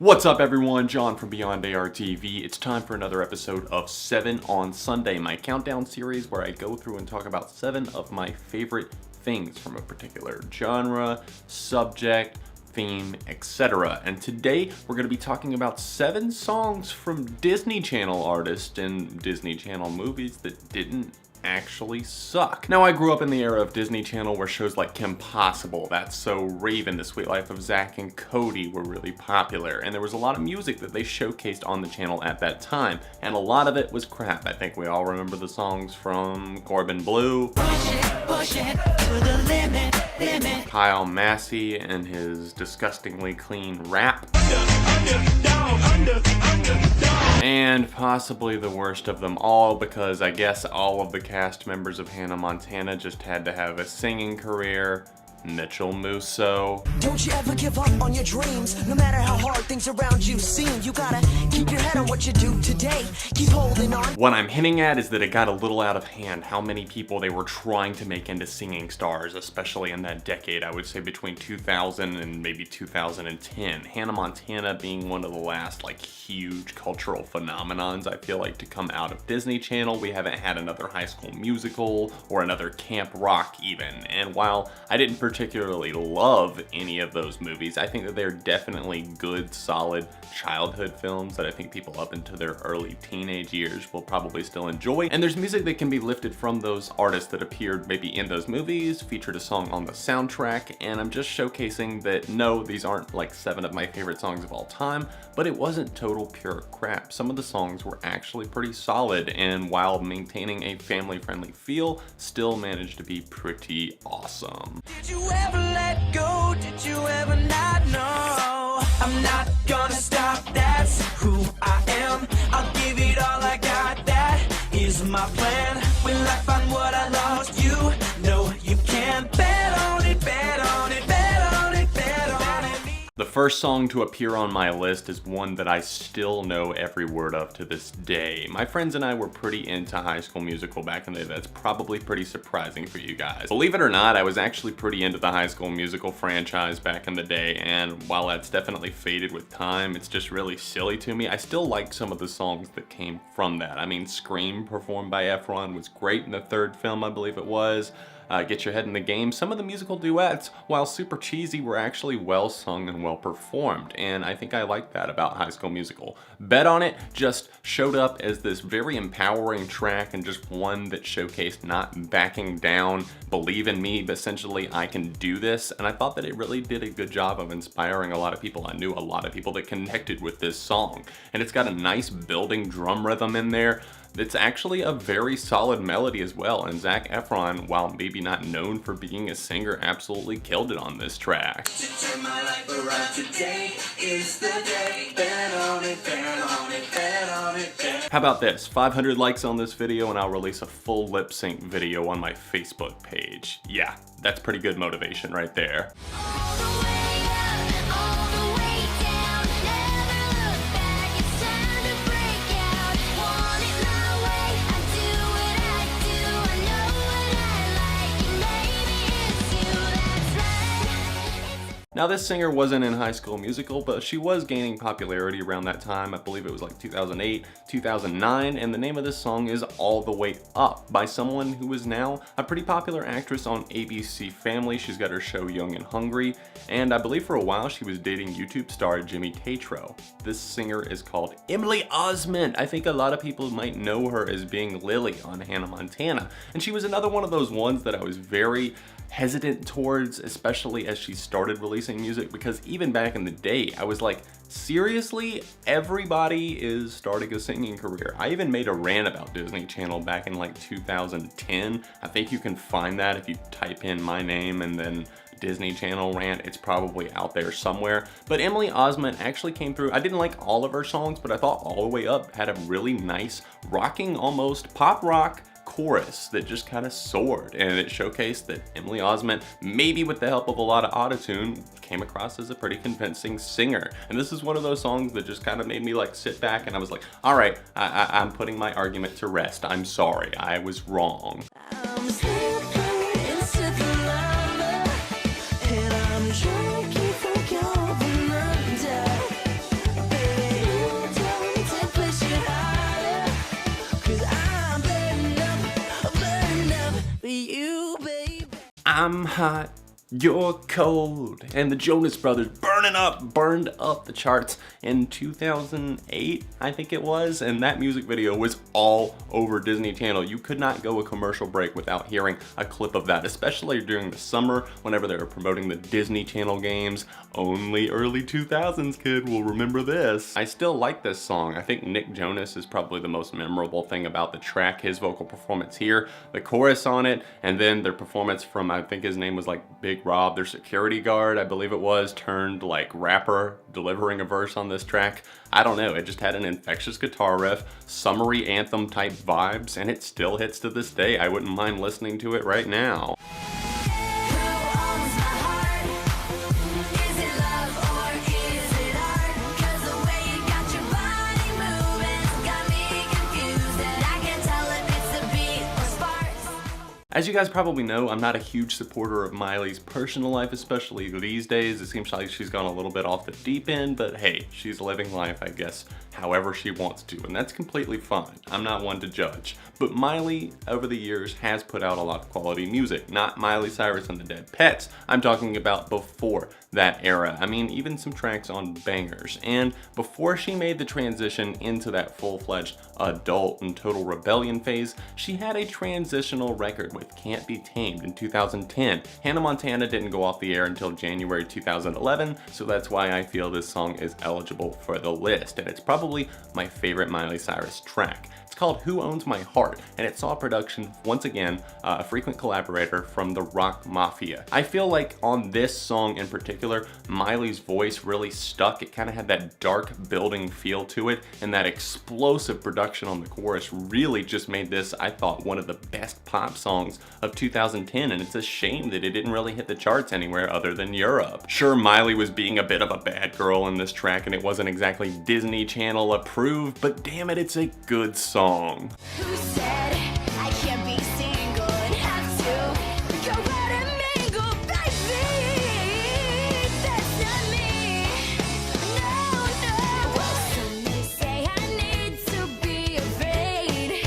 What's up everyone, John from Beyond ARTV. It's time for another episode of 7 on Sunday, my countdown series where I go through and talk about 7 of my favorite things from a particular genre, subject, theme, etc. And today we're going to be talking about 7 songs from Disney Channel artists in Disney Channel movies that didn't actually suck. Now, I grew up in the era of Disney Channel where shows like Kim Possible, That's So Raven, The Sweet Life of Zack and Cody were really popular, and there was a lot of music that they showcased on the channel at that time, and a lot of it was crap. I think we all remember the songs from Corbin Bleu, push it to the limit. Kyle Massey and his disgustingly clean rap. And possibly the worst of them all, because I guess all of the cast members of Hannah Montana just had to have a singing career. Mitchell Musso. Don't you ever give up on your dreams, no matter how hard things around you seem. You gotta keep your head on what you do today. Keep holding on. What I'm hinting at is that it got a little out of hand how many people they were trying to make into singing stars, especially in that decade. I would say between 2000 and maybe 2010. Hannah Montana being one of the last like huge cultural phenomenons I feel like to come out of Disney Channel. We haven't had another High School Musical or another Camp Rock even. And while I didn't particularly love any of those movies, I think that they're definitely good, solid childhood films that I think people up into their early teenage years will probably still enjoy. And there's music that can be lifted from those artists that appeared maybe in those movies, featured a song on the soundtrack, and I'm just showcasing that no, these aren't like 7 of my favorite songs of all time, but it wasn't total pure crap. Some of the songs were actually pretty solid, and while maintaining a family-friendly feel, still managed to be pretty awesome. Did you ever let go? Did you ever not know? I'm not gonna stop, that's who I am. I'll give it all I got, that is my plan. Will I find what I lost? You know you can. Bet on it, bet on it, bet on it, bet on it. The first song to appear on my list is one that I still know every word of to this day. My friends and I were pretty into High School Musical back in the day. That's probably pretty surprising for you guys. Believe it or not, I was actually pretty into the High School Musical franchise back in the day, and while that's definitely faded with time, it's just really silly to me. I still like some of the songs that came from that. I mean, Scream, performed by EFRON, was great in the 3rd film, I believe it was. Get Your Head in the Game. Some of the musical duets, while super cheesy, were actually well sung and well performed, and I think I like that about High School Musical. Bet on It just showed up as this very empowering track and just one that showcased not backing down, believe in me, but essentially I can do this, and I thought that it really did a good job of inspiring a lot of people. I knew a lot of people that connected with this song, and it's got a nice building drum rhythm in there. It's actually a very solid melody as well, and Zac Efron, while maybe not known for being a singer, absolutely killed it on this track. How about this? 500 likes on this video and I'll release a full lip sync video on my Facebook page. Yeah, that's pretty good motivation right there. Now, this singer wasn't in High School Musical, but she was gaining popularity around that time. I believe it was like 2008, 2009, and the name of this song is All the Way Up by someone who is now a pretty popular actress on ABC Family. She's got her show Young and Hungry, and I believe for a while she was dating YouTube star Jimmy Tatro. This singer is called Emily Osment. I think a lot of people might know her as being Lily on Hannah Montana, and she was another one of those ones that I was very hesitant towards, especially as she started releasing music, because even back in the day, I was like, seriously? Everybody is starting a singing career. I even made a rant about Disney Channel back in like 2010. I think you can find that if you type in my name and then Disney Channel rant. It's probably out there somewhere. But Emily Osment actually came through. I didn't like all of her songs, but I thought All the Way Up had a really nice, rocking, almost pop rock chorus that just kind of soared, and it showcased that Emily Osment, maybe with the help of a lot of autotune, came across as a pretty convincing singer. And this is one of those songs that just kind of made me like sit back and I was like, all right, I'm putting my argument to rest. I'm sorry, I was wrong. I'm hot, you're cold, and the Jonas Brothers burned up the charts in 2008, I think it was, and that music video was all over Disney Channel. You could not go a commercial break without hearing a clip of that, especially during the summer whenever they were promoting the Disney Channel games. Only early 2000s kid will remember this. I still like this song. I think Nick Jonas is probably the most memorable thing about the track, his vocal performance here, the chorus on it, and then their performance from, I think his name was like Big Rob, their security guard, I believe it was, turned like rapper, delivering a verse on this track. I don't know, it just had an infectious guitar riff, summery anthem type vibes, and it still hits to this day. I wouldn't mind listening to it right now. As you guys probably know, I'm not a huge supporter of Miley's personal life, especially these days. It seems like she's gone a little bit off the deep end, but hey, she's living life, I guess, however she wants to, and that's completely fine. I'm not one to judge. But Miley, over the years, has put out a lot of quality music. Not Miley Cyrus and the Dead Pets. I'm talking about before that era. I mean, even some tracks on bangers. And before she made the transition into that full-fledged adult and total rebellion phase, she had a transitional record with Can't Be Tamed in 2010. Hannah Montana didn't go off the air until January 2011, so that's why I feel this song is eligible for the list. And it's probably my favorite Miley Cyrus track. It's called Who Owns My Heart, and it saw production, once again, a frequent collaborator from the Rock Mafia. I feel like on this song in particular, Miley's voice really stuck. It kind of had that dark building feel to it, and that explosive production on the chorus really just made this, I thought, one of the best pop songs of 2010, and it's a shame that it didn't really hit the charts anywhere other than Europe. Sure, Miley was being a bit of a bad girl in this track, and it wasn't exactly Disney Channel approved, but damn it, it's a good song. Who said I can't be single and have to go out and mingle, baby? That's not me. No. Well, some may say I need to be afraid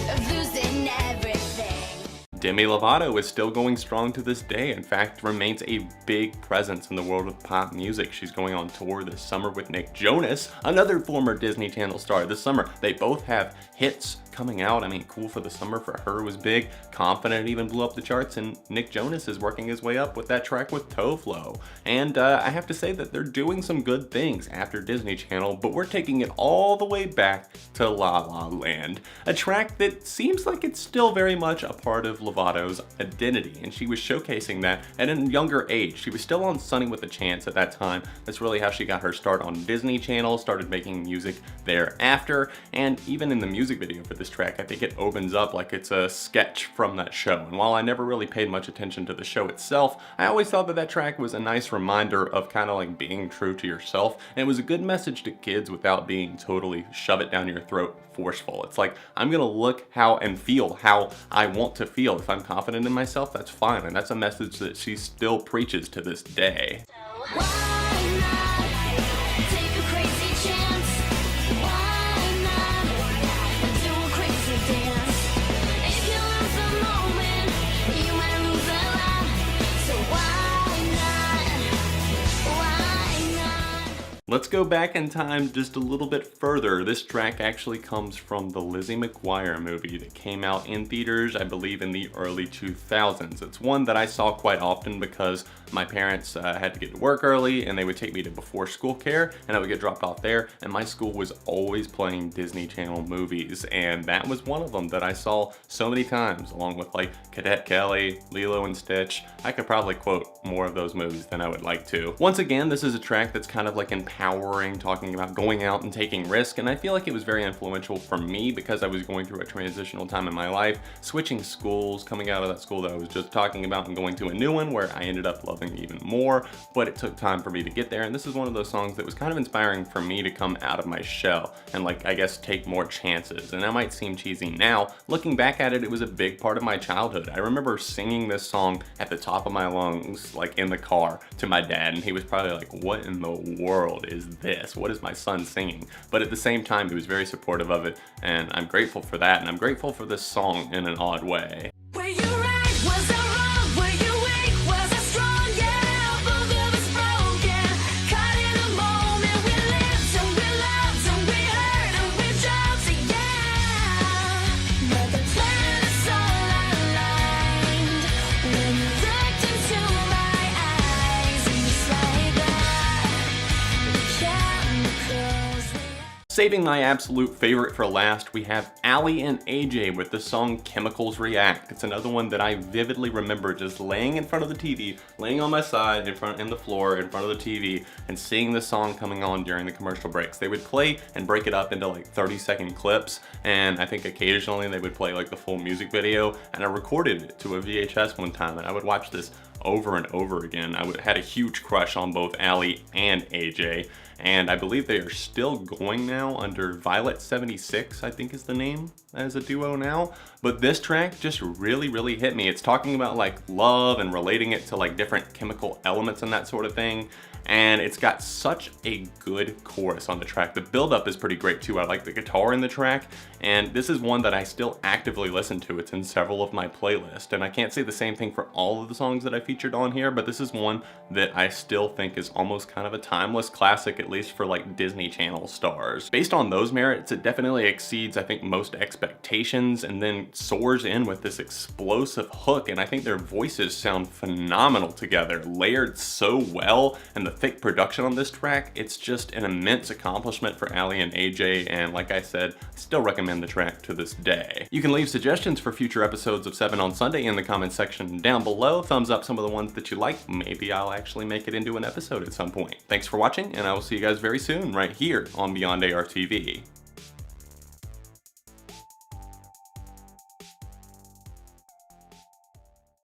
of losing everything. Demi Lovato is still going strong to this day. In fact, remains a big presence in the world of pop music. She's going on tour this summer with Nick Jonas, another former Disney Channel star this summer. They both have hits coming out. I mean, Cool for the Summer for her was big. Confident even blew up the charts, and Nick Jonas is working his way up with that track with Toflo. And I have to say that they're doing some good things after Disney Channel, but we're taking it all the way back to La La Land, a track that seems like it's still very much a part of Lovato's identity, and she was showcasing that at a younger age. She was still on Sunny with a Chance at that time. That's really how she got her start on Disney Channel, started making music thereafter, and even in the music video for this track, I think it opens up like it's a sketch from that show. And while I never really paid much attention to the show itself, I always thought that that track was a nice reminder of kind of like being true to yourself, and it was a good message to kids without being totally shove it down your throat forceful. It's like, I'm gonna look how and feel how I want to feel. If I'm confident in myself, that's fine, and that's a message that she still preaches to this day. Why not take a crazy chance? Why not do a crazy dance? If you lose a moment, you might lose a lot. So why not? Let's go back in time just a little bit further. This track actually comes from the Lizzie McGuire movie that came out in theaters, I believe, in the early 2000s. It's one that I saw quite often because my parents had to get to work early, and they would take me to before school care, and I would get dropped off there, and my school was always playing Disney Channel movies, and that was one of them that I saw so many times, along with like Cadet Kelly, Lilo and Stitch. I could probably quote more of those movies than I would like to. Once again, this is a track that's kind of like empowering, talking about going out and taking risk, and I feel like it was very influential for me because I was going through a transitional time in my life, switching schools, coming out of that school that I was just talking about and going to a new one where I ended up loving even more, but it took time for me to get there, and this is one of those songs that was kind of inspiring for me to come out of my shell and, like, I guess take more chances. And that might seem cheesy now. Looking back at it, it was a big part of my childhood. I remember singing this song at the top of my lungs, like in the car, to my dad, and he was probably like, what in the world is this? What is my son singing? But at the same time, he was very supportive of it, and I'm grateful for that, and I'm grateful for this song in an odd way. Were you right? Was I wrong? Were you Saving my absolute favorite for last, we have Ali and AJ with the song Chemicals React. It's another one that I vividly remember just laying in front of the TV, laying on my side in the floor in front of the TV, and seeing the song coming on during the commercial breaks. They would play and break it up into like 30-second clips, and I think occasionally they would play like the full music video, and I recorded it to a VHS one time, and I would watch this over and over again. Had a huge crush on both Ali and AJ, and I believe they are still going now under Violet 76, I think is the name, as a duo now. But this track just really hit me. It's talking about like love and relating it to like different chemical elements and that sort of thing. And it's got such a good chorus on the track. The build-up is pretty great too. I like the guitar in the track, and this is one that I still actively listen to. It's in several of my playlists, and I can't say the same thing for all of the songs that I featured on here, but this is one that I still think is almost kind of a timeless classic, at least for like Disney Channel stars. Based on those merits, it definitely exceeds, I think, most expectations, and then soars in with this explosive hook, and I think their voices sound phenomenal together, layered so well, and the thick production on this track, it's just an immense accomplishment for Ali and AJ, and like I said, I still recommend the track to this day. You can leave suggestions for future episodes of 7 on Sunday in the comments section down below. Thumbs up some of the ones that you like. Maybe I'll actually make it into an episode at some point. Thanks for watching, and I will see you guys very soon right here on Beyond ARTV.